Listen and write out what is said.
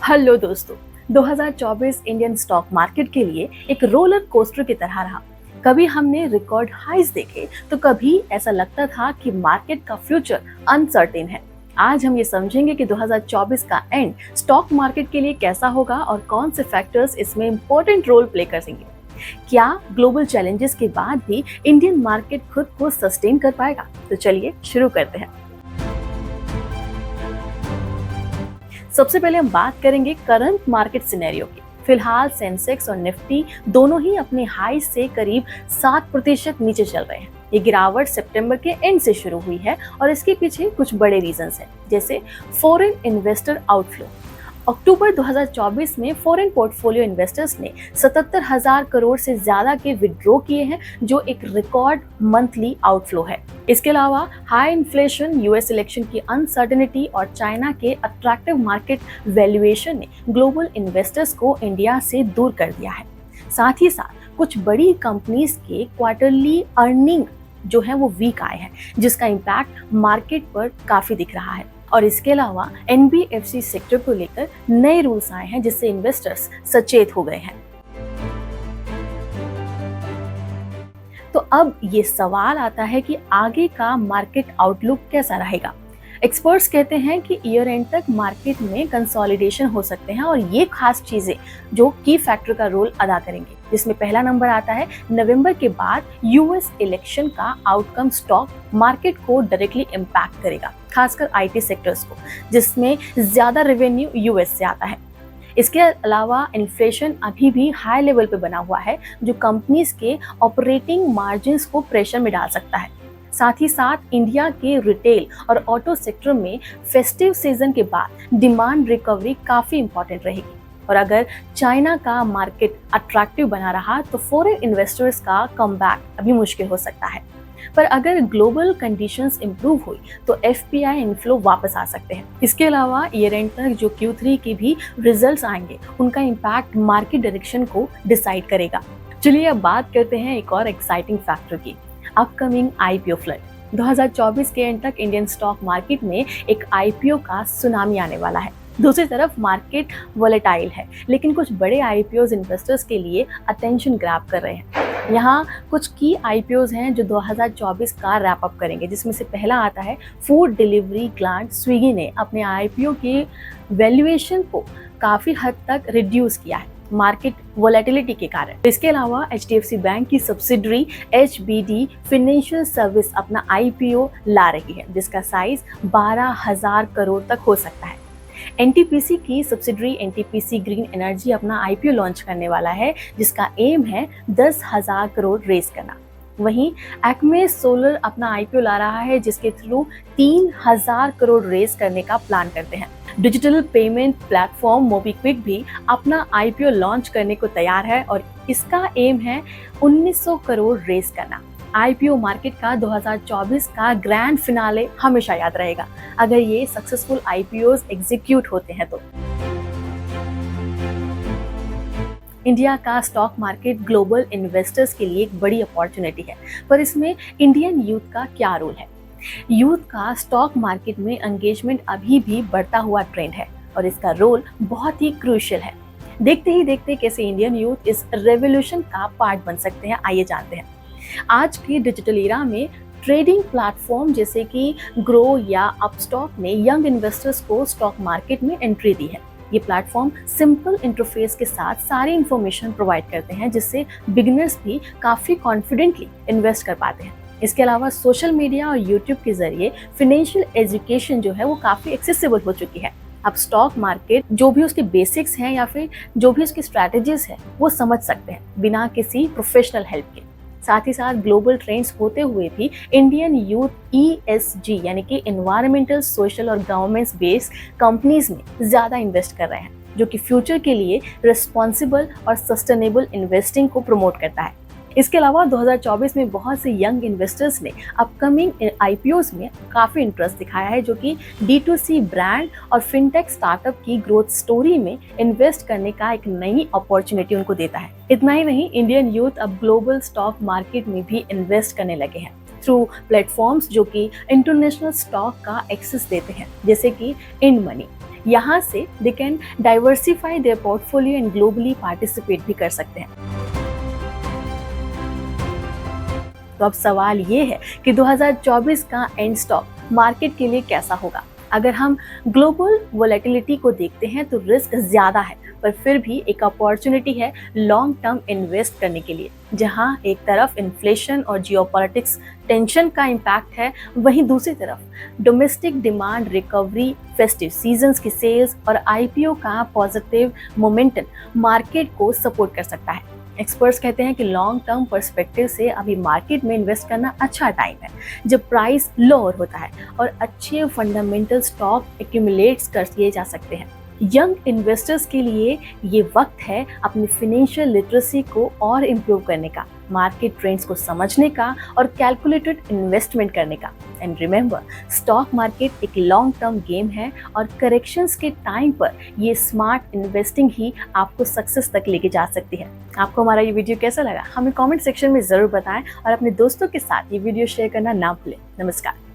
Hello दोस्तों। 2024 Indian stock market के लिए एक रोलर कोस्टर की तरह रहा। कभी हमने रिकॉर्ड हाइज देखे तो कभी ऐसा लगता था कि मार्केट का फ्यूचर अनसर्टेन है। आज हम ये समझेंगे कि 2024 का एंड स्टॉक मार्केट के लिए कैसा होगा और कौन से फैक्टर्स इसमें इंपॉर्टेंट रोल प्ले करेंगे। क्या ग्लोबल चैलेंजेस के बाद भी इंडियन मार्केट खुद को सस्टेन कर पाएगा? तो चलिए शुरू करते हैं। सबसे पहले हम बात करेंगे करंट मार्केट सिनेरियो की। फिलहाल सेंसेक्स और निफ्टी दोनों ही अपने हाई से करीब 7% नीचे चल रहे हैं। ये गिरावट सितंबर के एंड से शुरू हुई है और इसके पीछे कुछ बड़े रीजंस हैं, जैसे फॉरेन इन्वेस्टर आउटफ्लो। अक्टूबर 2024 में फॉरेन पोर्टफोलियो इन्वेस्टर्स ने 77,000 करोड़ से ज्यादा के विड्रॉ किए हैं, जो एक रिकॉर्ड मंथली आउटफ्लो है। इसके अलावा हाई इन्फ्लेशन, यूएस इलेक्शन की अनसर्टेनिटी और चाइना के अट्रैक्टिव मार्केट वैल्यूएशन ने ग्लोबल इन्वेस्टर्स को इंडिया से दूर कर दिया है। साथ ही साथ कुछ बड़ी कंपनीज के क्वार्टरली अर्निंग जो है वो वीक आए हैं, जिसका इम्पैक्ट मार्केट पर काफी दिख रहा है। और इसके अलावा एनबीएफसी सेक्टर को लेकर नए रूल्स आए हैं, जिससे इन्वेस्टर्स सचेत हो गए हैं। तो अब ये सवाल आता है कि आगे का मार्केट आउटलुक कैसा रहेगा। एक्सपर्ट्स कहते हैं कि ईयर एंड तक मार्केट में कंसोलिडेशन हो सकते हैं और ये खास चीजें जो की फैक्टर का रोल अदा करेंगे, जिसमें पहला नंबर आता है नवंबर के बाद यूएस इलेक्शन का आउटकम स्टॉक मार्केट को डायरेक्टली इम्पैक्ट करेगा, खासकर आईटी सेक्टर्स को, जिसमें ज्यादा रेवेन्यू यूएस से आता है। इसके अलावा इन्फ्लेशन अभी भी हाई लेवल पे बना हुआ है, जो कंपनीज के ऑपरेटिंग मार्जिन्स को प्रेशर में डाल सकता है। साथ ही साथ इंडिया के रिटेल और ऑटो सेक्टर में फेस्टिव सीजन के बाद डिमांड रिकवरी काफी इंपॉर्टेंट रहेगी। और अगर चाइना का मार्केट अट्रैक्टिव बना रहा तो फॉरेन इन्वेस्टर्स का कमबैक अभी मुश्किल हो सकता है। पर अगर ग्लोबल कंडीशंस इंप्रूव हुई तो एफपीआई इनफ्लो वापस आ सकते हैं। इसके अलावा ईयर एंड तक जो Q3 के भी रिजल्ट्स आएंगे, उनका इम्पैक्ट मार्केट डायरेक्शन को डिसाइड करेगा। चलिए अब बात करते हैं एक और एक्साइटिंग फैक्टर की, अपकमिंग आईपीओ फ्लड। 2024 के एंड तक इंडियन स्टॉक मार्केट में एक आईपीओ का सुनामी आने वाला है। दूसरी तरफ मार्केट वोलेटाइल है, लेकिन कुछ बड़े आईपीओज इन्वेस्टर्स के लिए अटेंशन ग्रैब कर रहे हैं। यहाँ कुछ की आईपीओज हैं जो 2024 का रैप अप करेंगे, जिसमें से पहला आता है फूड डिलीवरी ग्लांट स्विगी ने अपने आईपीओ की वैल्यूएशन को काफी हद तक रिड्यूस किया है मार्केट वोलेटिलिटी के कारण। इसके अलावा एचडीएफसी बैंक की सब्सिडरी एचबीडी फाइनेंशियल सर्विस अपना आईपीओ ला रही है, जिसका साइज 12,000 करोड़ तक हो सकता है। एनटीपीसी की सब्सिडरी एनटीपीसी ग्रीन एनर्जी अपना आईपीओ लॉन्च करने वाला है, जिसका एम है 10,000 करोड़ रेज करना। वहीं एक्मे सोलर अपना आईपीओ ला रहा है, जिसके थ्रू 3,000 करोड़ रेज करने का प्लान करते हैं। डिजिटल पेमेंट प्लेटफॉर्म मोबीक्विक भी अपना आईपीओ लॉन्च करने को तैयार है और इसका एम है 1,900 करोड़ रेज करना। आईपीओ मार्केट का 2024 का ग्रैंड फिनाले हमेशा याद रहेगा, अगर ये सक्सेसफुल आईपीओज एग्जीक्यूट होते हैं तो। इंडिया का स्टॉक मार्केट ग्लोबल इन्वेस्टर्स के लिए एक बड़ी अपॉर्चुनिटी है, पर इसमें इंडियन यूथ का क्या रोल है? यूथ का स्टॉक मार्केट में एंगेजमेंट अभी भी बढ़ता हुआ ट्रेंड है और इसका रोल बहुत ही क्रूशियल है। देखते ही देखते कैसे इंडियन यूथ इस रेवोल्यूशन का पार्ट बन सकते हैं, आइए जानते हैं। आज की डिजिटल एरा में ट्रेडिंग प्लेटफॉर्म जैसे कि ग्रो या अपस्टॉक ने यंग इन्वेस्टर्स को स्टॉक मार्केट में एंट्री दी है। ये प्लेटफॉर्म सिंपल इंटरफेस के साथ सारी इंफॉर्मेशन प्रोवाइड करते हैं, जिससे बिगिनर्स भी काफी कॉन्फिडेंटली इन्वेस्ट कर पाते हैं। इसके अलावा सोशल मीडिया और यूट्यूब के जरिए फाइनेंशियल एजुकेशन जो है वो काफी एक्सेसिबल हो चुकी है। अब स्टॉक मार्केट जो भी उसके बेसिक्स हैं या फिर जो भी उसकी स्ट्रैटेजीज है वो समझ सकते हैं बिना किसी प्रोफेशनल हेल्प के। साथ ही साथ ग्लोबल ट्रेंड्स होते हुए भी इंडियन यूथ ESG यानी कि एनवायरमेंटल, सोशल और गवर्नेंस बेस्ड कंपनीज में ज्यादा इन्वेस्ट कर रहे हैं, जो कि फ्यूचर के लिए रिस्पॉन्सिबल और सस्टेनेबल इन्वेस्टिंग को प्रमोट करता है। इसके अलावा 2024 में बहुत से यंग इन्वेस्टर्स ने अपकमिंग आईपीओज में काफी इंटरेस्ट दिखाया है, जो कि D2C ब्रांड और फिनटेक स्टार्टअप की ग्रोथ स्टोरी में इन्वेस्ट करने का एक नई अपॉर्चुनिटी उनको देता है। इतना ही नहीं, इंडियन यूथ अब ग्लोबल स्टॉक मार्केट में भी इन्वेस्ट करने लगे हैं थ्रू प्लेटफॉर्म्स जो कि इंटरनेशनल स्टॉक का एक्सेस देते हैं, जैसे कि इंड मनी। यहाँ से they can diversify their portfolio and globally participate भी कर सकते हैं। तो अब सवाल ये है कि 2024 का एंड स्टॉक मार्केट के लिए कैसा होगा। अगर हम ग्लोबल वोलेटिलिटी को देखते हैं तो रिस्क ज़्यादा है, पर फिर भी एक अपॉर्चुनिटी है लॉन्ग टर्म इन्वेस्ट करने के लिए। जहां एक तरफ इन्फ्लेशन और जियोपॉलिटिक्स टेंशन का इम्पैक्ट है, वहीं दूसरी तरफ domestic demand recovery, festive seasons की सेल्स और आईपीओ का पॉजिटिव मोमेंटम मार्केट को सपोर्ट कर सकता है। एक्सपर्ट्स कहते हैं कि लॉन्ग टर्म पर्सपेक्टिव से अभी मार्केट में इन्वेस्ट करना अच्छा टाइम है, जब प्राइस लोअर होता है और अच्छे फंडामेंटल स्टॉक एक्यूमुलेट्स कर लिए जा सकते हैं। यंग इन्वेस्टर्स के लिए ये वक्त है अपनी फाइनेंशियल लिटरेसी को और इम्प्रूव करने का, मार्केट ट्रेंड्स को समझने का और कैलकुलेटेड इन्वेस्टमेंट करने का। एंड रिमेंबर, स्टॉक मार्केट एक लॉन्ग टर्म गेम है और करेक्शंस के टाइम पर ये स्मार्ट इन्वेस्टिंग ही आपको सक्सेस तक लेके जा सकती है। आपको हमारा ये वीडियो कैसा लगा हमें कमेंट सेक्शन में ज़रूर बताएं और अपने दोस्तों के साथ ये वीडियो शेयर करना ना भूलें। नमस्कार।